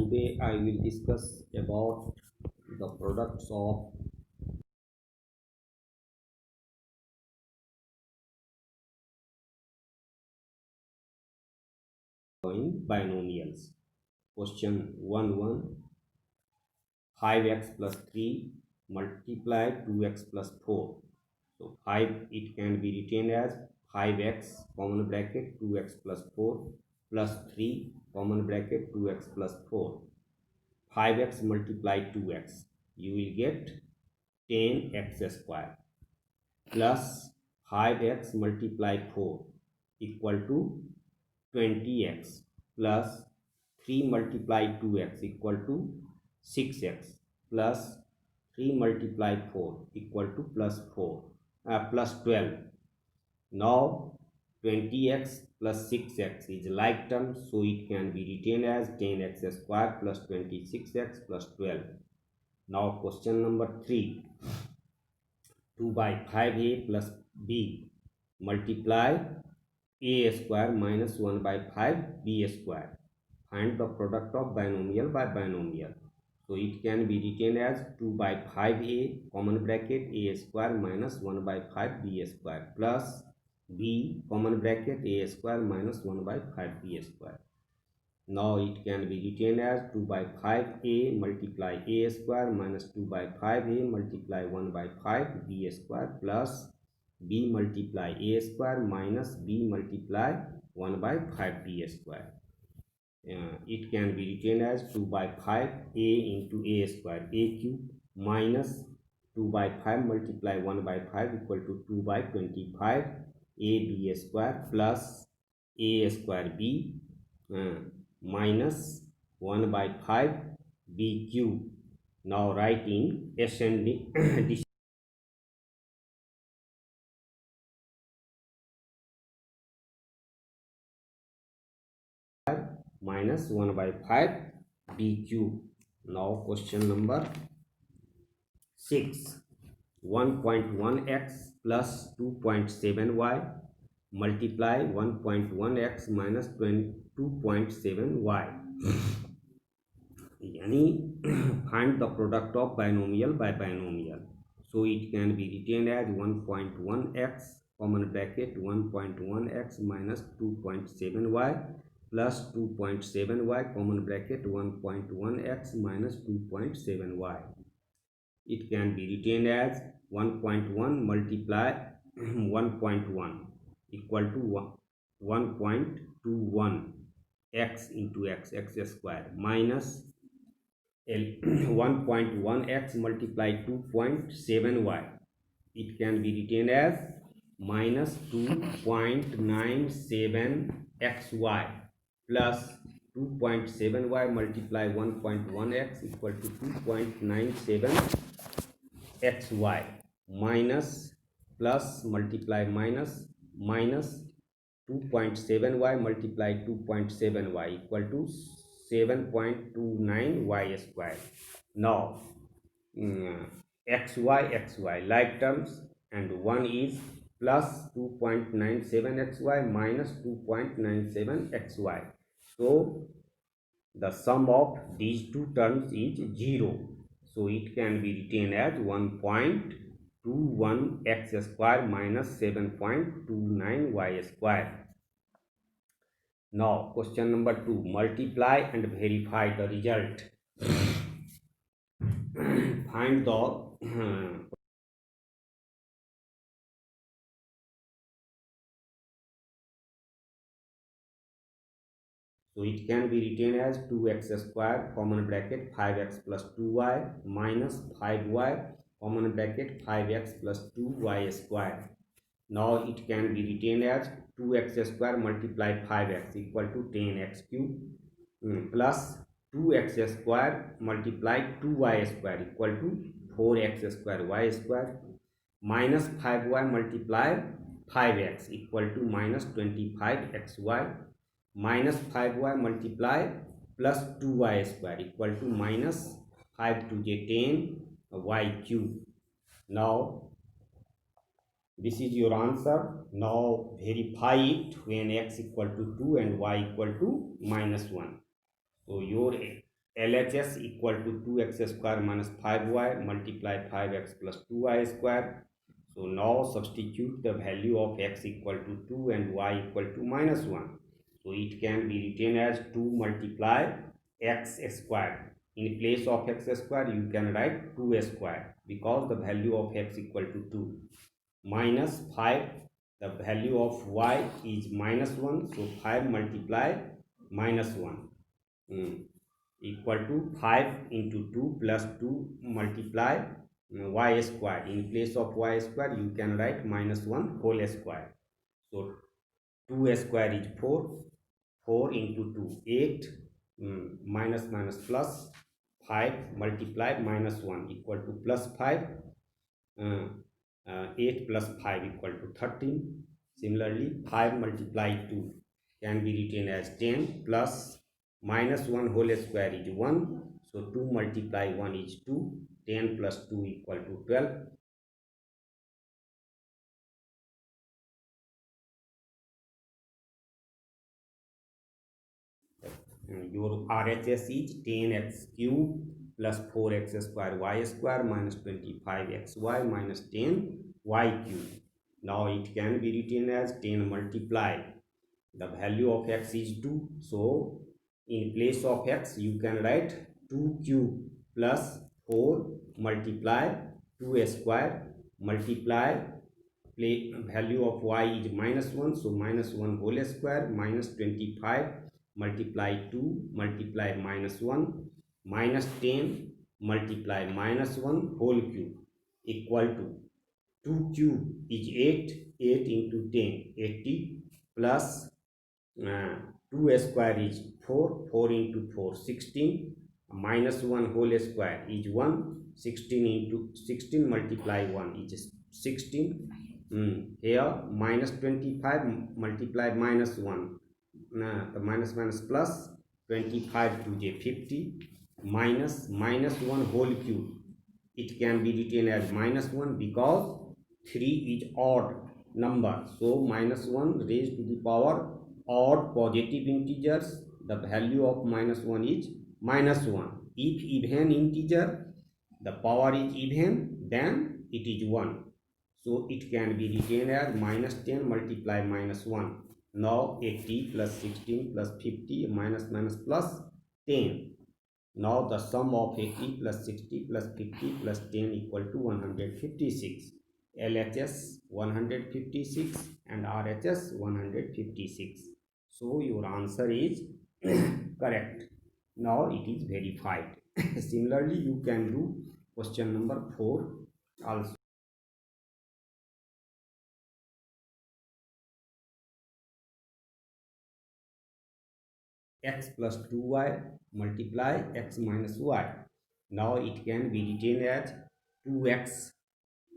Today I will discuss about the products of binomials. Question 1 5x plus 3 multiply 2x plus 4. So 5 it can be written as 5x common bracket 2x plus 4 plus 3 common bracket 2x plus 4. 5x multiply 2x, you will get 10x square plus 5x multiply 4 equal to 20x plus 3 multiply 2x equal to 6x plus 3 multiply 4 equal to plus 12. Now 20x plus 6x is like term, so it can be written as 10x square plus 26x plus 12. Now question number 3, 2 by 5a plus b multiply a square minus 1 by 5 b square. Find the product of binomial by binomial. So it can be written as 2 by 5a common bracket a square minus 1 by 5 b square plus b common bracket a square minus 1 by 5 b square. Now it can be written as 2 by 5a multiply a square minus 2 by 5a multiply 1 by 5 b square plus b multiply a square minus b multiply 1 by 5b square. It can be written as 2 by 5a into a square a cube minus 2 by 5 multiply 1 by 5 equal to 2 by 25 ab square plus a square b minus 1 by 5 b cube. Now writing ascending minus 1 by 5 b cube. Now question number 6, 1.1x plus 2.7y multiply 1.1x minus 2.7y. यानी find the product of binomial by binomial. So it can be written as 1.1x common bracket 1.1x minus 2.7y plus 2.7y common bracket 1.1x minus 2.7y. It can be written as 1.1 multiply 1.1 equal to 1.21 x into x square minus 1.1x multiply 2.7y. It can be written as minus 2.97xy plus 2.7y multiply 1.1x equal to 2.97xy minus plus multiply minus 2.7y multiply 2.7y equal to 7.29y square. Now xy like terms, and 1 is plus 2.97xy minus 2.97xy. So the sum of these two terms is 0. So it can be written as 1.21x square minus 7.29y square. Now question number 2, multiply and verify the result. Find the so it can be written as 2x square common bracket 5x plus 2y minus 5y common bracket 5x plus 2y square. Now it can be written as 2x square multiply 5x equal to 10x cube plus 2x square multiply 2y square equal to 4x square y square minus 5y multiply 5x equal to minus 25xy minus 5y multiply plus 2y square equal to minus 5 to the 10 y cube. Now this is your answer. Now verify it when x equal to 2 and y equal to minus 1. So your LHS equal to 2x square minus 5y multiply 5x plus 2y square. So now substitute the value of x equal to 2 and y equal to minus 1. So it can be written as 2 multiply x square. In place of x square you can write 2 square because the value of x equal to 2 minus 5, the value of y is minus 1, so 5 multiply minus 1 equal to 5 into 2 plus 2 multiply y square. In place of y square you can write minus 1 whole square. So 2 square is 4, 4 into 2 8, minus minus plus 5 multiply minus 1 equal to plus 5, uh, 8 plus 5 equal to 13. Similarly 5 multiply 2 can be written as 10 plus minus 1 whole square is 1. So 2 multiply 1 is 2. 10 plus 2 equal to 12. Your RHS is 10x cube plus 4x square y square minus 25xy minus 10y cube. Now it can be written as 10 multiply. The value of x is 2. So in place of x you can write 2 cube plus 4 multiply 2 square multiply value of y is minus 1, so minus 1 whole square minus 25 multiply 2 multiply minus 1 minus 10 multiply minus 1 whole cube equal to 2 cube is 8, 8 into 10 80 plus 2 square is 4, 4 into 4 16 minus 1 whole square is 1, 16 into 16 multiply 1 is 16. Here minus 25 multiply minus 1, the minus minus plus 25 to the 50 minus minus 1 whole cube. It can be written as minus 1 because 3 is odd number, so minus 1 raised to the power odd positive integers. The value of minus 1 is minus 1. If even integer, the power is even, then it is 1. So it can be written as minus 10 multiply minus 1. Now 80 plus 16 plus 50 minus minus plus 10. Now the sum of 80 plus 60 plus 50 plus 10 equal to 156. LHS 156 and RHS 156. So your answer is correct. Now it is verified. Similarly, you can do question number 4 also. X plus 2y multiply x minus y. Now it can be written as 2x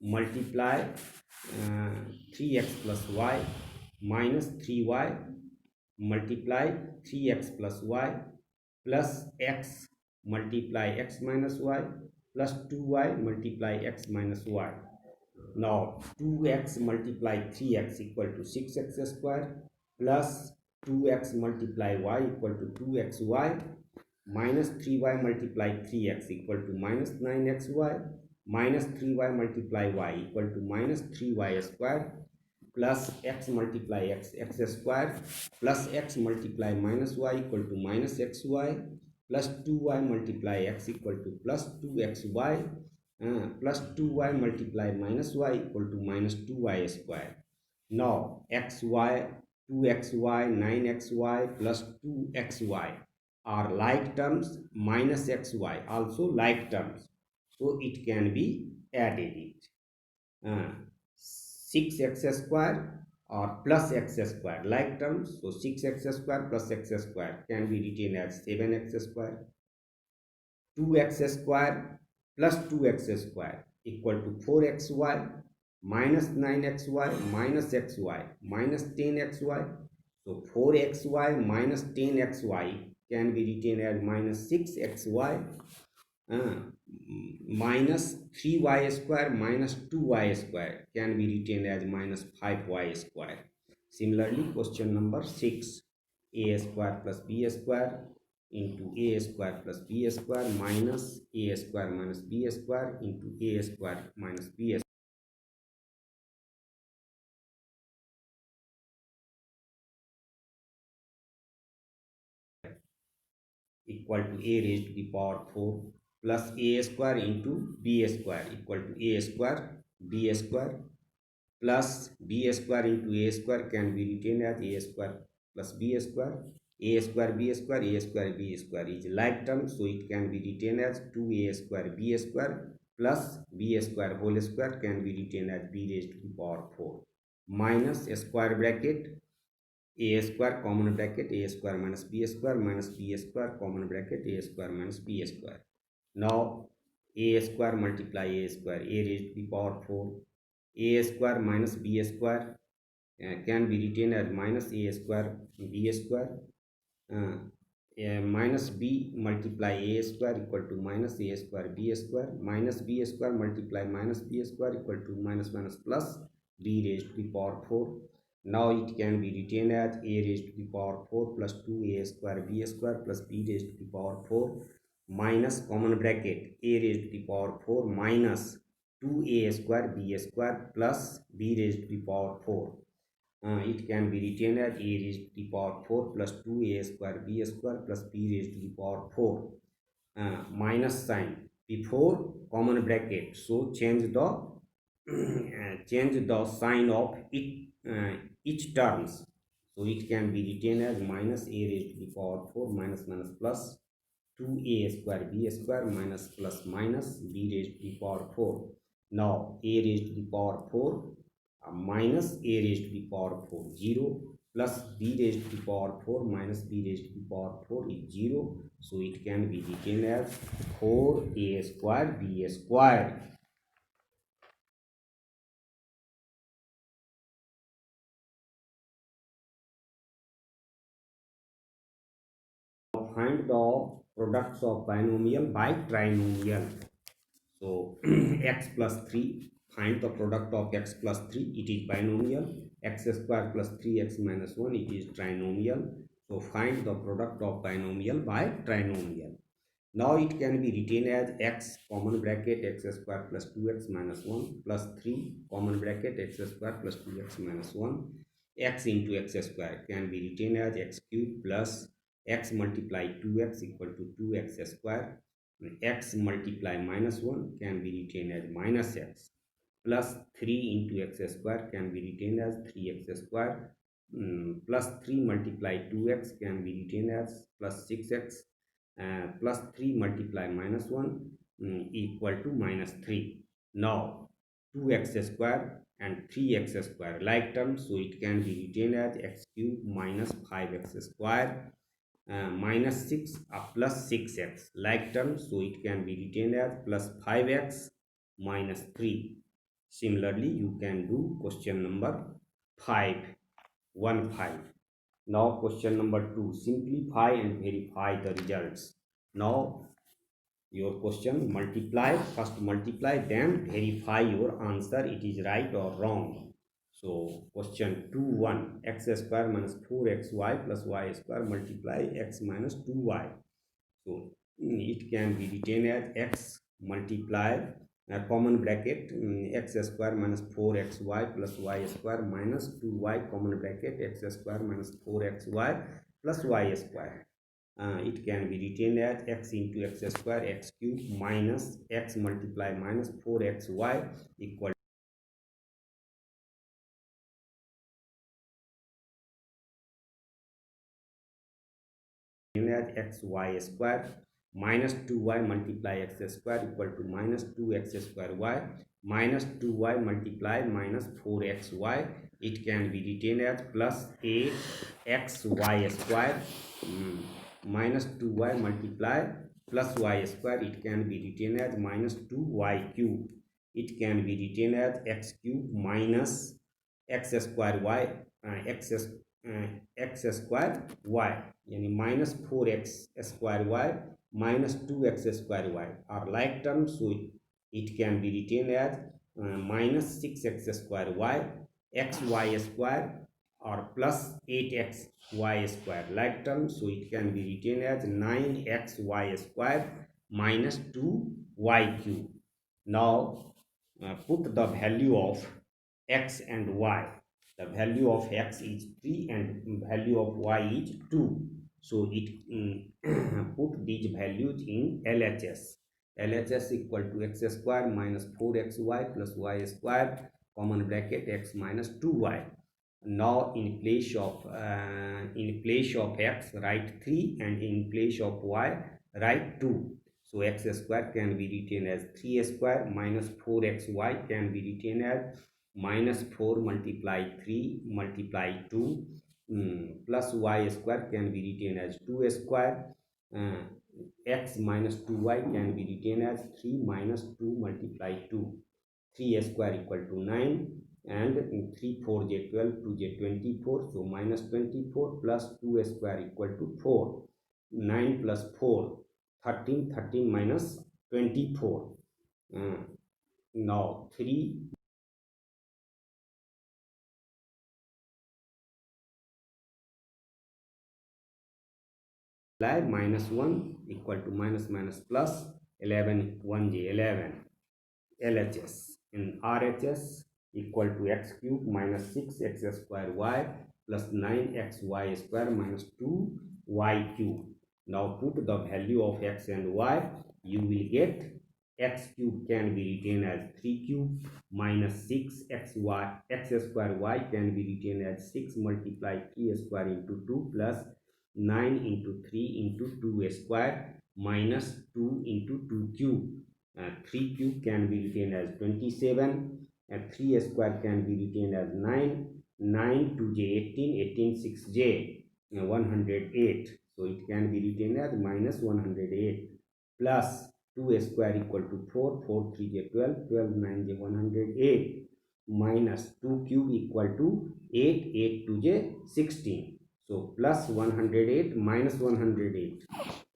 multiply 3x plus y minus 3y multiply 3x plus y plus x multiply x minus y plus 2y multiply x minus y. Now 2x multiply 3x equal to 6x square plus 2x multiply y equal to 2xy minus 3y multiply 3x equal to minus 9xy minus 3y multiply y equal to minus 3y square plus x multiply x square plus x multiply minus y equal to minus xy plus 2y multiply x equal to plus 2xy plus 2y multiply minus y equal to minus 2y square. Now xy, 2xy, 9xy plus 2xy are like terms, minus xy also like terms. So it can be added it. 6x square or plus x square like terms. So 6x square plus x square can be written as 7x square. 2x square plus 2x square equal to 4xy minus 9xy minus xy minus 10xy. So 4xy minus 10xy can be written as minus 6xy minus 3y square minus 2y square can be written as minus 5y square. Similarly, question number 6, a square plus b square into a square plus b square minus a square minus b square into a square minus b square equal to a raised to the power 4 plus a square into b square equal to a square b square plus b square into a square can be written as a square plus b square a square b square a square b square is like term, so it can be written as 2a square b square plus b square whole square can be written as b raised to the power 4 minus square bracket a square common bracket a square minus b square common bracket a square minus b square. Now a square multiply a square a raised to the power 4 a square minus b square can be written as minus a square b square uh, minus b multiply a square equal to minus a square b square minus b square multiply minus b square equal to minus minus plus b raised to the power 4. Now it can be written as a raised to the power 4 plus 2a square b square plus b raised to the power 4 minus common bracket a raised to the power 4 minus 2a square b square plus b raised to the power 4. It can be written as a raised to the power 4 plus 2a square b square plus b raised to the power 4 minus sign before common bracket, so change the change the sign of each terms, so it can be written as minus a raised to the power 4 minus minus plus 2a square b square minus plus minus b raised to the power 4. Now a raised to the power 4 minus a raised to the power 4 0 plus b raised to the power 4 minus b raised to the power 4 is 0, so it can be written as 4a square b square. Find the products of binomial by trinomial. So x plus 3, find the product of x plus 3, it is binomial. X square plus 3x minus 1, it is trinomial. So find the product of binomial by trinomial. Now it can be written as x common bracket x square plus 2x minus 1 plus 3 common bracket x square plus 2x minus 1 x into x square can be written as x cube plus x multiply 2x equal to 2x square. X multiply minus 1 can be written as minus x plus 3 into x square can be written as 3x square plus 3 multiply 2x can be written as plus 6x plus 3 multiply minus 1 equal to minus 3. Now 2x square and 3x square like terms, so it can be written as x cube minus 5x square minus 6 plus 6x like term, so it can be written as plus 5x minus 3. Similarly you can do question number 5 1 5. Now question number 2, simplify and verify the results. Now your question, multiply, first multiply then verify your answer, it is right or wrong. So question 2 1, x square minus 4xy plus y square multiply x minus 2y. So it can be written as x multiply common bracket x square minus 4xy plus y square minus 2y common bracket x square minus 4xy plus y square. It can be written as x into x square x cube minus x multiply minus 4xy equal as xy square minus 2y multiply x square equal to minus 2x square y minus 2y multiply minus 4xy. It can be written as plus 8xy square minus 2y multiply plus y square. It can be written as minus 2y cube. It can be written as x cube minus x square y x square y यानी minus 4x square y minus 2x square y are like terms, so it can be written as minus 6x square y xy square or plus 8xy square like term, so it can be written as 9xy square minus 2y cube. Now put the value of x and y. The value of x is 3 and value of y is 2. So it put these values in LHS. LHS equal to x square minus 4xy plus y square, common bracket x minus 2y. Now in place of x write 3 and in place of y write 2. So x square can be written as 3 square minus 4xy can be written as minus 4 multiply 3 multiply 2 plus y square can be written as 2 square. X minus 2y can be written as 3 minus 2 multiply 2. 3 square equal to 9 and 3 4 j 12 2 j 24, so minus 24 plus 2 square equal to 4. 9 plus 4 13, 13 minus 24. Now 3 minus 1 equal to minus minus plus 11 1j 11. LHS. In RHS equal to x cube minus 6x square y plus 9xy square minus 2y cube. Now put the value of x and y, you will get x cube can be written as 3 cube minus 6xy x square y can be written as 6 multiply 3 square into 2 plus 9 into 3 into 2 square minus 2 into 2 cube. 3 cube can be written as 27 and 3 square can be written as 9. 9 2j 18, 18 6j 108, so it can be written as minus 108 plus 2 square equal to 4, 4 3j 12, 12 9j 108 minus 2 cube equal to 8, 8 2j 16, so plus 108 minus 108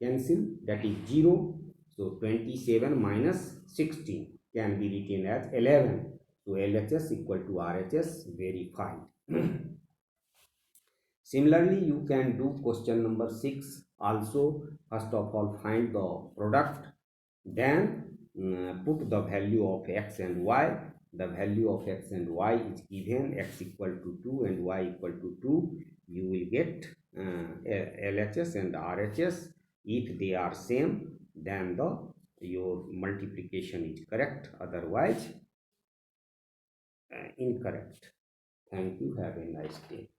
cancel, that is 0. So 27 minus 16 can be written as 11. So LHS equal to RHS verified. Similarly, you can do question number 6 also. First of all, find the product, then put the value of x and y. The value of x and y is given, x equal to 2 and y equal to 2. You will get LHS and RHS. If they are same, then your multiplication is correct, otherwise incorrect. Thank you. Have a nice day.